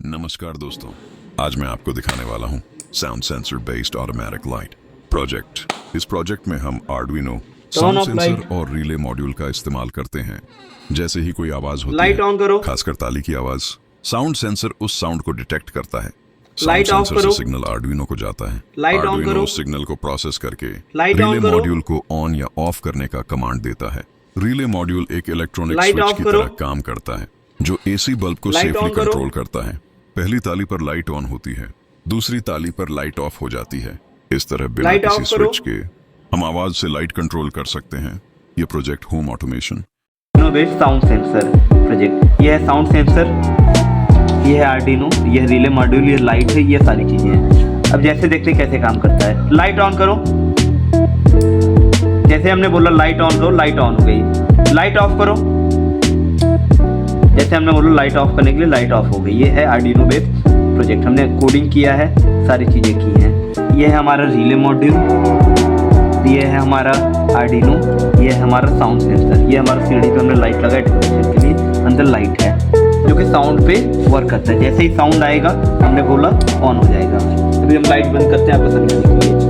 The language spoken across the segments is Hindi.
नमस्कार दोस्तों, आज मैं आपको दिखाने वाला हूँ sound sensor based automatic light project. इस प्रोजेक्ट में हम आर्डुइनो साउंड सेंसर और रिले मॉड्यूल का इस्तेमाल करते हैं। जैसे ही कोई आवाज होती लाइट ऑन करो। है, खासकर ताली की आवाज, साउंड सेंसर उस साउंड को डिटेक्ट करता है। लाइट साउंड ऑफ सेंसर करो। से सिग्नल आर्डुइनो को जाता है। लाइट ऑन आर्डुइनो करो। उस सिग्नल को प्रोसेस करके लाइट ऑन रिले करो। मॉड्यूल को ऑन या ऑफ करने का कमांड देता है। रिले मॉड्यूल एक इलेक्ट्रॉनिक लाइट स्विच ऑफ की करो। तरह काम करता है जो एसी बल्ब को लाइट सेफली ऑन करो। कंट्रोल करता है। पहली ताली पर लाइट ऑन होती है, दूसरी ताली पर लाइट ऑफ हो जाती है। इस तरह बिना लाइट किसी ऑफ करो। स्विच के हम आवाज से लाइट कंट्रोल कर सकते हैं। ये project home automation innovate sound sensor project. ये है साउंड सेंसर, ये है आर्डिनो, ये है रिले मॉड्यूल, ये लाइट है, ये सारी चीजें हैं। अब जैसे देखते हैं कैसे काम करता है। लाइट ऑन करो। जैसे हमने बोला लाइट ऑन करो, लाइट ऑन हो गई। लाइट ऑफ करो। जैसे हमने बोला लाइट ऑफ करने के लिए लाइट ऑफ हो गई। ये है आर्डिनो बेस्ड प्रोजेक्ट। हमने कोडिंग किया है, सारी चीज़ें की हैं। ये है हमारा रिले मॉड्यूल, ये है हमारा आर्डिनो, ये है हमारा साउंड सेंसर। ये हमारा सीढ़ी पे हमने लाइट लगाया डेकोरेशन के लिए। अंदर लाइट है जो कि साउंड पे वर्क करता है। जैसे ही साउंड आएगा हमने बोला ऑन हो जाएगा। अभी हम लाइट बंद करते हैं आपको समझाने के लिए।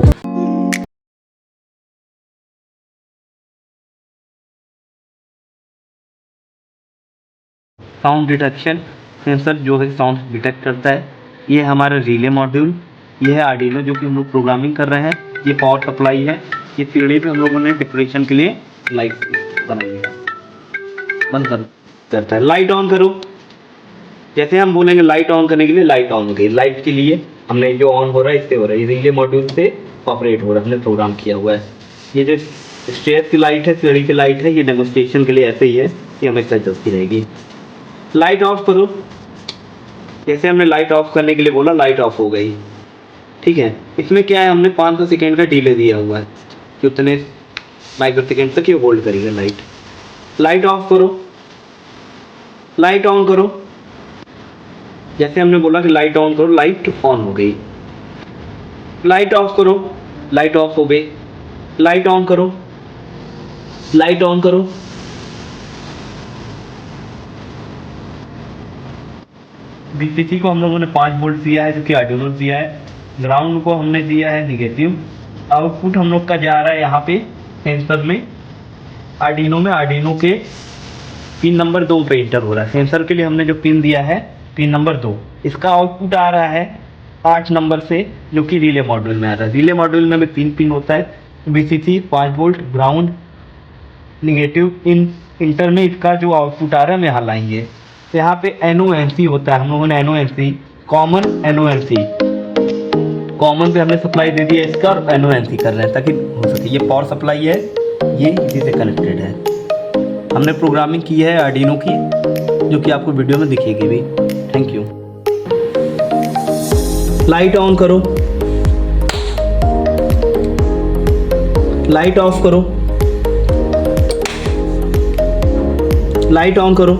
साउंड डिटेक्शन सेंसर जो है साउंड डिटेक्ट करता है। ये हमारा रिले मॉड्यूल, ये है आर्डिनो जो कि हम लोग प्रोग्रामिंग कर रहे हैं। ये पावर सप्लाई है। ये सीढ़ी पे हम लोगों ने डेकोरेशन के लिए लाइट बनाई है। बंद करता है। लाइट ऑन करो। जैसे हम बोलेंगे लाइट ऑन करने के लिए लाइट ऑन हो गई। लाइट के लिए हमने जो ऑन हो रहा है इससे हो रहा है, ये रिले मॉड्यूल से ऑपरेट हो रहा है, हमने प्रोग्राम किया हुआ है। ये जो स्टेज की लाइट है, सीढ़ी की लाइट है, ये डेमोन्स्ट्रेशन के लिए ऐसे ही है, ये हमेशा जलती रहेगी। लाइट ऑफ करो। जैसे हमने लाइट ऑफ करने के लिए बोला, लाइट ऑफ हो गई। ठीक है, इसमें क्या है, हमने 500 सेकेंड का डिले दिया हुआ है कि उतने माइक्रो सेकेंड तक ये होल्ड करेगा लाइट। लाइट ऑफ करो। लाइट ऑन करो। जैसे हमने बोला कि लाइट ऑन करो, लाइट ऑन हो गई। लाइट ऑफ करो, लाइट ऑफ हो गई। लाइट ऑन करो, लाइट ऑन करो। VCC को हम लोगों ने 5 वोल्ट दिया है जो कि आर्डिनो दिया है। ग्राउंड को हमने दिया है निगेटिव। आउटपुट हम लोग का जा रहा है यहाँ पे सेंसर में, आर्डिनो में। आर्डिनो के पिन नंबर 2 पे इंटर हो रहा है। सेंसर के लिए हमने जो पिन दिया है पिन नंबर 2, इसका आउटपुट आ रहा है 8 नंबर से जो कि रिले मॉड्यूल में आ रहा है। रिले मॉड्यूल में भी 3 पिन होता है, VCC 5 volt, ground, negative. Inter में इसका जो आउटपुट आ रहा है हम यहाँ लाएंगे। यहाँ पे NONC होता है, हम लोगों ने NONC कॉमन NONC कॉमन पे हमने सप्लाई दे दी है इसका, और NONC कर रहे हैं ताकि हो सके। ये पावर सप्लाई है, ये इसी से कनेक्टेड है। हमने प्रोग्रामिंग की है आर्डिनो की जो कि आपको वीडियो में दिखेगी भी। Thank you. लाइट ऑन करो। लाइट ऑफ करो। लाइट ऑन करो।